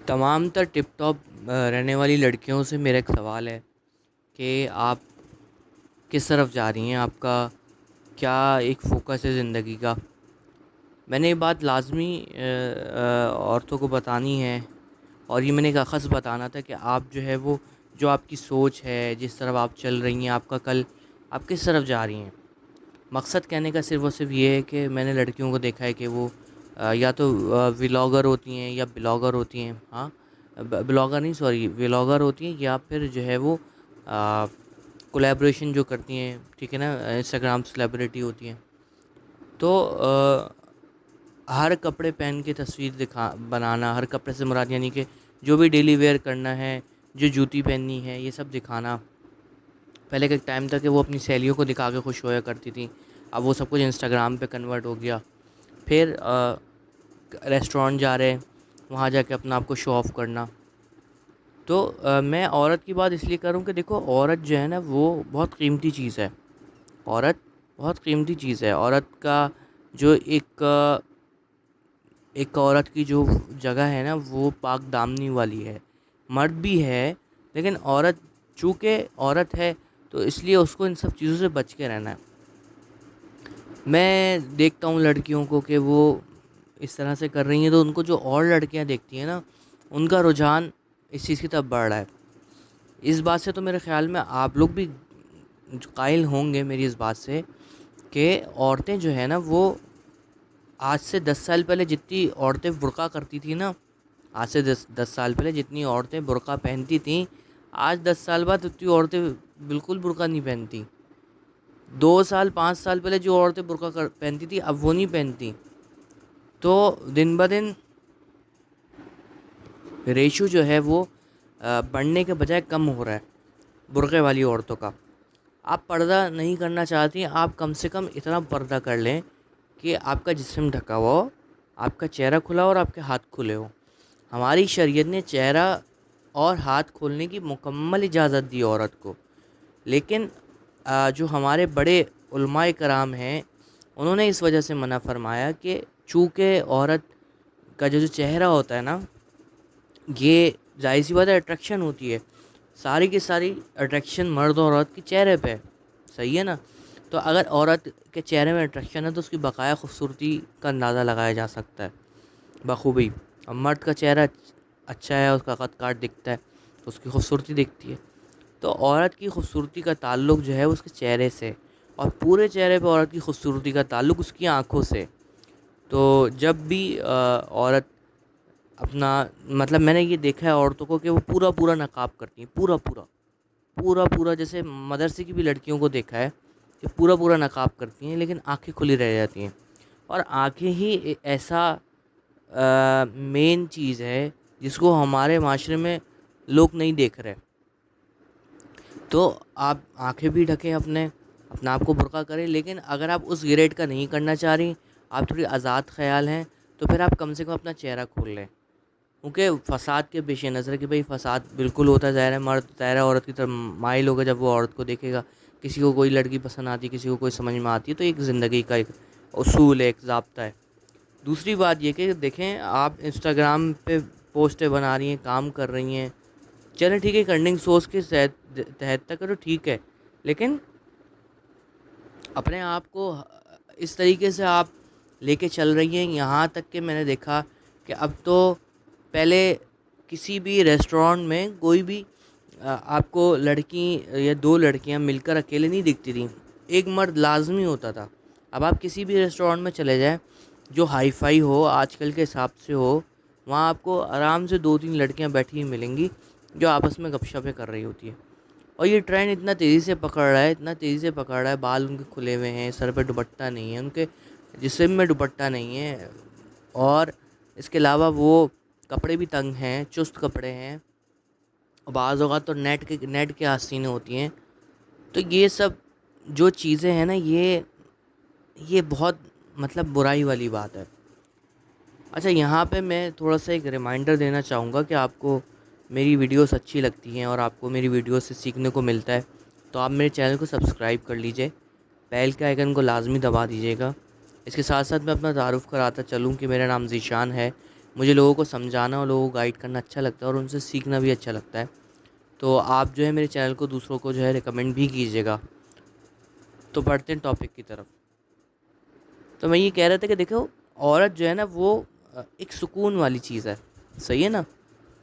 تمام تر ٹپ ٹاپ رہنے والی لڑکیوں سے میرا ایک سوال ہے کہ آپ کس طرف جا رہی ہیں، آپ کا کیا ایک فوکس ہے زندگی کا۔ میں نے یہ بات لازمی عورتوں کو بتانی ہے، اور یہ میں نے ایک اخص بتانا تھا کہ آپ جو ہے وہ جو آپ کی سوچ ہے، جس طرف آپ چل رہی ہیں، آپ کا کل آپ کس طرف جا رہی ہیں۔ مقصد کہنے کا صرف اور صرف یہ ہے کہ میں نے لڑکیوں کو دیکھا ہے کہ وہ یا تو ولاگر ہوتی ہیں یا بلاگر ہوتی ہیں، ہاں بلاگر نہیں، سوری ولاگر ہوتی ہیں، یا پھر جو ہے وہ کولیبریشن جو کرتی ہیں، ٹھیک ہے نا، انسٹاگرام سیلیبریٹی ہوتی ہیں۔ تو ہر کپڑے پہن کے تصویر بنانا، ہر کپڑے سے مراد یعنی کہ جو بھی ڈیلی ویئر کرنا ہے، جو جوتی پہننی ہے، یہ سب دکھانا۔ پہلے کا ایک ٹائم تھا کہ وہ اپنی سہیلیوں کو دکھا کے خوش ہویا کرتی تھیں، اب وہ سب کچھ انسٹاگرام پہ کنورٹ ہو گیا۔ پھر ریسٹورینٹ جا رہے ہیں، وہاں جا کے اپنا آپ کو شو آف کرنا۔ تو میں عورت کی بات اس لیے کروں کہ دیکھو، عورت جو ہے نا وہ بہت قیمتی چیز ہے۔ عورت بہت قیمتی چیز ہے۔ عورت کا جو ایک عورت کی جو جگہ ہے نا وہ پاک دامنی والی ہے۔ مرد بھی ہے، لیکن عورت چونکہ عورت ہے تو اس لیے اس کو ان سب چیزوں سے بچ کے رہنا ہے۔ میں دیکھتا ہوں لڑکیوں کو کہ وہ اس طرح سے کر رہی ہیں، تو ان کو جو اور لڑکیاں دیکھتی ہیں نا، ان کا رجحان اس چیز کی طرف بڑھ رہا ہے۔ اس بات سے تو میرے خیال میں آپ لوگ بھی قائل ہوں گے میری اس بات سے کہ عورتیں جو ہے نا وہ آج سے 10 سال پہلے جتنی عورتیں برقع کرتی تھیں نا، آج سے 10 سال پہلے جتنی عورتیں برقع پہنتی تھیں، آج 10 سال بعد اتنی عورتیں بالکل برقع نہیں پہنتی۔ 2 سال 5 سال پہلے جو عورتیں برقع پہنتی تھی، اب وہ نہیں پہنتی۔ تو دن بدن ریشو جو ہے وہ بڑھنے کے بجائے کم ہو رہا ہے برقعے والی عورتوں کا۔ آپ پردہ نہیں کرنا چاہتی ہیں، آپ کم سے کم اتنا پردہ کر لیں کہ آپ کا جسم ڈھکا ہوا ہو، آپ کا چہرہ کھلا ہو اور آپ کے ہاتھ کھلے ہو۔ ہماری شریعت نے چہرہ اور ہاتھ کھولنے کی مکمل اجازت دی عورت کو، لیکن جو ہمارے بڑے علماء کرام ہیں، انہوں نے اس وجہ سے منع فرمایا کہ چونکہ عورت کا جو چہرہ ہوتا ہے نا، یہ ظاہر سی بات ہے اٹریکشن ہوتی ہے، ساری کی ساری اٹریکشن مرد اور عورت کے چہرے پہ ہے، صحیح ہے نا۔ تو اگر عورت کے چہرے میں اٹریکشن ہے تو اس کی بقایا خوبصورتی کا اندازہ لگایا جا سکتا ہے بخوبی۔ اب مرد کا چہرہ اچھا ہے، اس کا قد کاٹ دکھتا ہے تو اس کی خوبصورتی دکھتی ہے۔ تو عورت کی خوبصورتی کا تعلق جو ہے اس کے چہرے سے، اور پورے چہرے پہ عورت کی خوبصورتی کا تعلق اس کی آنکھوں سے۔ تو جب بھی عورت اپنا مطلب میں نے یہ دیکھا ہے عورتوں کو کہ وہ پورا پورا نقاب کرتی ہیں، پورا پورا پورا پورا، جیسے مدرسے کی بھی لڑکیوں کو دیکھا ہے کہ پورا پورا نقاب کرتی ہیں، لیکن آنکھیں کھلی رہ جاتی ہیں۔ اور آنکھیں ہی ایسا مین چیز ہے جس کو ہمارے معاشرے میں لوگ نہیں دیکھ رہے۔ تو آپ آنکھیں بھی ڈھکیں، اپنا آپ کو برقع کریں، لیکن اگر آپ اس گریڈ کا نہیں کرنا چاہ رہی، آپ تھوڑی آزاد خیال ہیں، تو پھر آپ کم سے کم اپنا چہرہ کھول لیں۔ کیونکہ فساد کے پیش نظر کہ بھئی فساد بالکل ہوتا ہے، ظاہر ہے مرد ظاہر ہے عورت کی طرف مائل ہوگا جب وہ عورت کو دیکھے گا۔ کسی کو کوئی لڑکی پسند آتی، کسی کو کوئی سمجھ میں آتی ہے، تو ایک زندگی کا ایک اصول ہے، ایک ضابطہ ہے۔ دوسری بات یہ کہ دیکھیں، آپ انسٹاگرام پہ پوسٹیں بنا رہی ہیں، کام کر رہی ہیں، چلیں ٹھیک ہے، کرننگ سورس کے تحت تک کرو، ٹھیک ہے، لیکن اپنے آپ کو اس طریقے سے آپ لے کے چل رہی ہیں، یہاں تک کہ میں نے دیکھا کہ اب تو پہلے کسی بھی ریسٹورینٹ میں کوئی بھی آپ کو لڑکی یا 2 لڑکیاں مل کر اکیلے نہیں دکھتی تھیں، ایک مرد لازمی ہوتا تھا۔ اب آپ کسی بھی ریسٹورینٹ میں چلے جائیں جو ہائی فائی ہو، آج کل کے حساب سے ہو، وہاں آپ کو آرام سے 2 3 لڑکیاں بیٹھی ہوئی ملیں گی جو آپس میں گپ شپیں کر رہی ہوتی ہے۔ اور یہ ٹرینڈ اتنا تیزی سے پکڑ رہا ہے، اتنا تیزی سے پکڑ رہا ہے، بال ان کے کھلے ہوئے ہیں، سر پہ دوپٹہ نہیں ہے، ان کے جسم میں دوپٹہ نہیں ہے، اور اس کے علاوہ وہ کپڑے بھی تنگ ہیں، چست کپڑے ہیں، بعض اوقات تو نیٹ کے آستینیں ہوتی ہیں۔ تو یہ سب جو چیزیں ہیں نا، یہ بہت مطلب برائی والی بات ہے۔ اچھا، یہاں پہ میں تھوڑا سا ایک ریمائنڈر دینا چاہوں گا کہ آپ کو میری ویڈیوز اچھی لگتی ہیں اور آپ کو میری ویڈیوز سے سیکھنے کو ملتا ہے، تو آپ میرے چینل کو سبسکرائب کر لیجئے، بیل کے آئیکن کو لازمی دبا دیجیے گا۔ اس کے ساتھ ساتھ میں اپنا تعارف کراتا چلوں کہ میرا نام ذیشان ہے، مجھے لوگوں کو سمجھانا اور لوگوں کو گائیڈ کرنا اچھا لگتا ہے اور ان سے سیکھنا بھی اچھا لگتا ہے. تو آپ جو ہے میرے چینل کو دوسروں کو جو ہے ریکمینڈ بھی کیجیے گا. تو بڑھتے ہیں ٹاپک کی طرف. تو میں یہ کہہ رہا تھا کہ دیکھو عورت جو ہے نا وہ ایک سکون والی چیز ہے. صحیح ہے نا.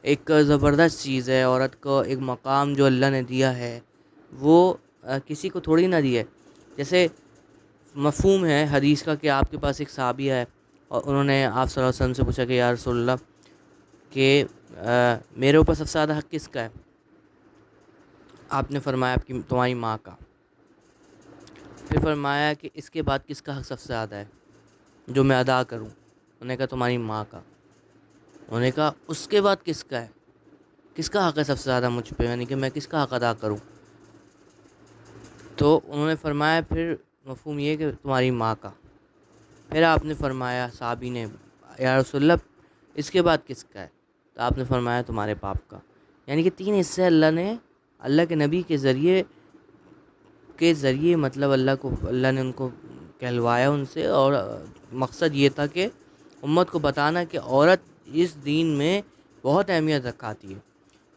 ایک زبردست چیز ہے. عورت کو ایک مقام جو اللہ نے دیا ہے وہ کسی کو تھوڑی نہ دیا ہے. جیسے مفہوم ہے حدیث کا کہ آپ کے پاس ایک صحابیہ ہے اور انہوں نے آپ صلی اللہ علیہ وسلم سے پوچھا کہ یا رسول اللہ کہ میرے اوپر سب سے زیادہ حق کس کا ہے؟ آپ نے فرمایا آپ کی تمہاری ماں کا. پھر فرمایا کہ اس کے بعد کس کا حق سب سے زیادہ ہے جو میں ادا کروں؟ انہوں نے کہا تمہاری ماں کا. انہوں نے کہا اس کے بعد کس کا ہے؟ کس کا حق ہے سب سے زیادہ مجھ پہ، یعنی کہ میں کس کا حق ادا کروں؟ تو انہوں نے فرمایا پھر مفہوم یہ کہ تمہاری ماں کا. پھر آپ نے فرمایا صحابی نے یا رسول اللہ اس کے بعد کس کا ہے؟ تو آپ نے فرمایا تمہارے باپ کا. یعنی کہ 3 حصے اللہ کے نبی کے ذریعے مطلب اللہ نے ان کو کہلوایا ان سے. اور مقصد یہ تھا کہ امت کو بتانا کہ عورت اس دین میں بہت اہمیت رکھاتی ہے.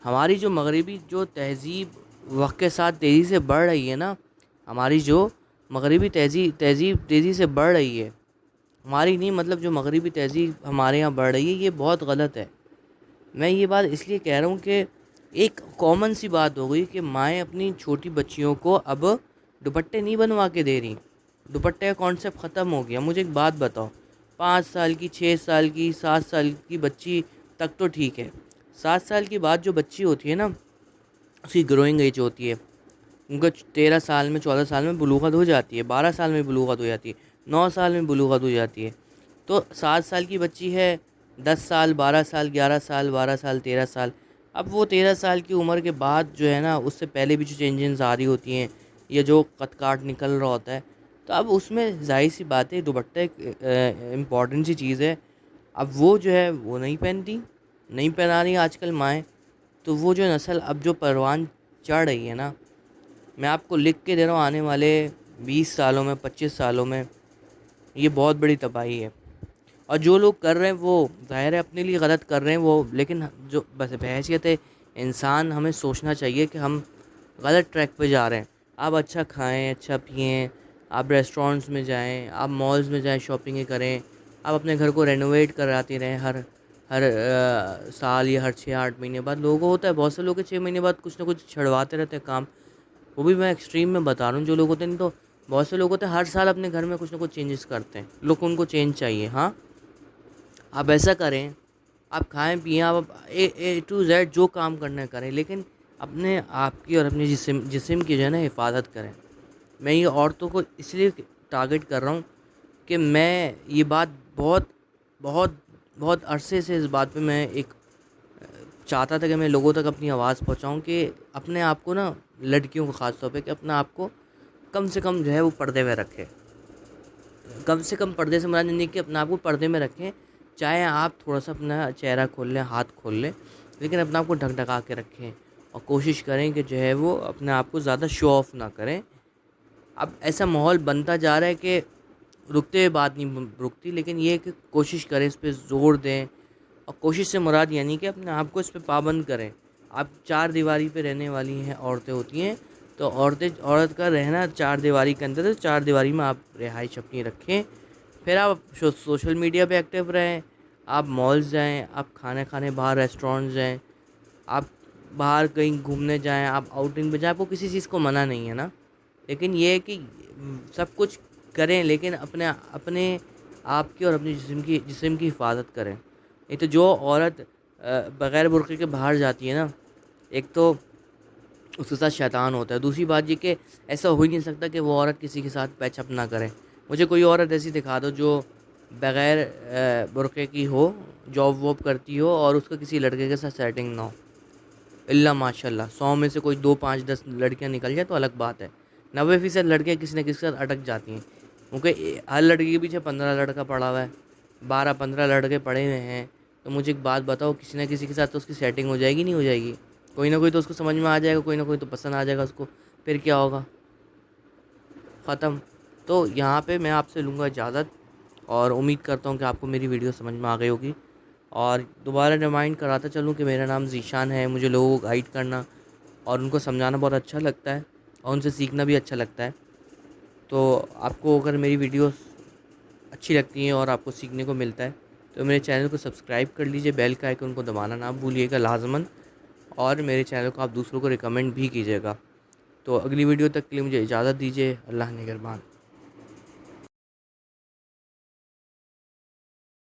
ہماری جو مغربی جو تہذیب وقت کے ساتھ تیزی سے بڑھ رہی ہے نا، ہماری جو مغربی تہذیب تیزی سے بڑھ رہی ہے، ہماری نہیں مطلب جو مغربی تہذیب ہمارے یہاں بڑھ رہی ہے، یہ بہت غلط ہے. میں یہ بات اس لیے کہہ رہا ہوں کہ ایک کامن سی بات ہو گئی کہ مائیں اپنی چھوٹی بچیوں کو اب دوپٹے نہیں بنوا کے دے رہی. دوپٹے کا کانسیپٹ ختم ہو گیا. مجھے ایک بات بتاؤ، 5 سال کی 6 سال کی 7 سال کی بچی تک تو ٹھیک ہے. 7 سال کی بعد جو بچی ہوتی ہے نا، اس کی گروئنگ ایج ہوتی ہے. ان کو 13 سال میں 14 سال میں بلوغت ہو جاتی ہے، 12 سال میں بلوغت ہو جاتی ہے، 9 سال میں بلوغت ہو جاتی ہے. تو 7 سال کی بچی ہے، 10 سال 12 سال 11 سال 12 سال 13 سال. اب وہ 13 سال کی عمر کے بعد جو ہے نا، اس سے پہلے بھی جو چینجز آ رہی ہوتی ہیں یا جو قد کاٹ نکل رہا ہوتا ہے، تو اب اس میں ظاہر سی بات ہے دوپٹہ ایک امپورٹنٹ سی چیز ہے. اب وہ جو ہے وہ نہیں پہنا رہی آج کل مائیں. تو وہ جو نسل اب جو پروان چڑھ رہی ہے نا، میں آپ کو لکھ کے دے رہا ہوں آنے والے 20 سالوں میں 25 سالوں میں یہ بہت بڑی تباہی ہے. اور جو لوگ کر رہے ہیں وہ ظاہر ہے اپنے لیے غلط کر رہے ہیں وہ، لیکن جو بس بحیثیت ہے انسان ہمیں سوچنا چاہیے کہ ہم غلط ٹریک پہ جا رہے ہیں. آپ اچھا کھائیں، اچھا پئیں، آپ ریسٹورینٹس میں جائیں، آپ مالز میں جائیں، شاپنگیں کریں، آپ اپنے گھر کو رینوویٹ کراتے رہیں ہر سال یا ہر 6-8 مہینے بعد. لوگوں کو ہوتا ہے بہت سے لوگ 6 مہینے بعد کچھ نہ کچھ چھڑواتے رہتے ہیں کام. وہ بھی میں ایکسٹریم میں بتا رہا ہوں. جو لوگ ہوتے ہیں نہیں تو بہت سے لوگ ہوتے ہیں ہر سال اپنے گھر میں کچھ نہ کچھ چینجز کرتے ہیں. لوگ ان کو چینج چاہیے. ہاں آپ ایسا کریں، آپ کھائیں پئیں، آپ اے ٹو زیڈ جو کام کرنا ہے کریں، لیکن اپنے آپ کی اور اپنے جسم کی جو ہے نا حفاظت کریں. میں یہ عورتوں کو اس لیے ٹارگٹ کر رہا ہوں کہ میں یہ بات بہت بہت بہت عرصے سے اس بات پہ میں ایک چاہتا تھا کہ میں لوگوں تک اپنی آواز پہنچاؤں کہ اپنے آپ کو نا، لڑکیوں کو خاص طور پہ، کہ اپنا آپ کو کم سے کم جو ہے وہ پردے میں رکھے. کم سے کم پردے سے مراد نہیں کہ اپنا آپ کو پردے میں رکھیں. چاہے آپ تھوڑا سا اپنا چہرہ کھول لیں، ہاتھ کھول لیں، لیکن اپنا آپ کو ڈھک ڈھکا کے رکھیں اور کوشش کریں کہ جو ہے وہ اپنے آپ کو زیادہ شو آف نہ کریں. اب ایسا ماحول بنتا جا رہا ہے کہ رکتے ہوئے بات نہیں رکتی، لیکن یہ کہ کوشش کریں، اس پہ زور دیں. اور کوشش سے مراد یعنی کہ اپنے آپ کو اس پہ پابند کریں. آپ 4 دیواری پہ رہنے والی ہیں عورتیں ہوتی ہیں، تو عورت کا رہنا 4 دیواری کے اندر، تو 4 دیواری میں آپ رہائش اپنی رکھیں. پھر آپ سوشل میڈیا پہ ایکٹیو رہیں، آپ مالز جائیں، آپ کھانے کھانے باہر ریسٹورینٹس جائیں، آپ باہر کہیں گھومنے جائیں، آپ آؤٹنگ پہ جائیں. آپ کو کسی چیز کو منع نہیں ہے نا، لیکن یہ ہے کہ سب کچھ کریں لیکن اپنے آپ کی اور اپنے جسم کی حفاظت کریں. نہیں تو جو عورت بغیر برقعے کے باہر جاتی ہے نا، ایک تو اس کے ساتھ شیطان ہوتا ہے. دوسری بات یہ کہ ایسا ہو ہی نہیں سکتا کہ وہ عورت کسی کے ساتھ پیچ اپ نہ کرے. مجھے کوئی عورت ایسی دکھا دو جو بغیر برقعے کی ہو، جاب واب کرتی ہو اور اس کا کسی لڑکے کے ساتھ سیٹنگ نہ ہو. اللہ ماشاء اللہ 100 میں سے کوئی 2 5 10 لڑکیاں نکل جائیں تو الگ بات ہے. 90% لڑکیاں کسی نہ کسی کے ساتھ اٹک جاتی ہیں، کیونکہ ہر لڑکی کے پیچھے 15 لڑکا پڑا ہوا ہے، 12-15 لڑکے پڑے ہوئے ہیں. تو مجھے ایک بات بتاؤ، کسی نہ کسی کے ساتھ تو اس کی سیٹنگ ہو جائے گی، نہیں ہو جائے گی؟ کوئی نہ کوئی تو اس کو سمجھ میں آ جائے گا، کوئی نہ کوئی تو پسند آ جائے گا اس کو. پھر کیا ہوگا؟ ختم. تو یہاں پہ میں آپ سے لوں گا اجازت، اور امید کرتا ہوں کہ آپ کو میری ویڈیو سمجھ میں آ گئی ہوگی. اور دوبارہ ریمائنڈ کراتا چلوں کہ میرا نام ذیشان ہے. مجھے لوگوں کو گائیڈ کرنا اور ان کو سمجھانا بہت اچھا لگتا ہے اور ان سے سیکھنا بھی اچھا لگتا ہے. تو آپ کو اگر میری ویڈیوز اچھی لگتی ہیں اور آپ کو سیکھنے کو ملتا ہے تو میرے چینل کو سبسکرائب کر لیجئے, بیل کا آئیکن کو دبانا نہ بھولیے گا لازماً, اور میرے چینل کو آپ دوسروں کو ریکمنڈ بھی کیجیے گا. تو اگلی ویڈیو تک کے لیے مجھے اجازت دیجیے. اللہ نگہبان.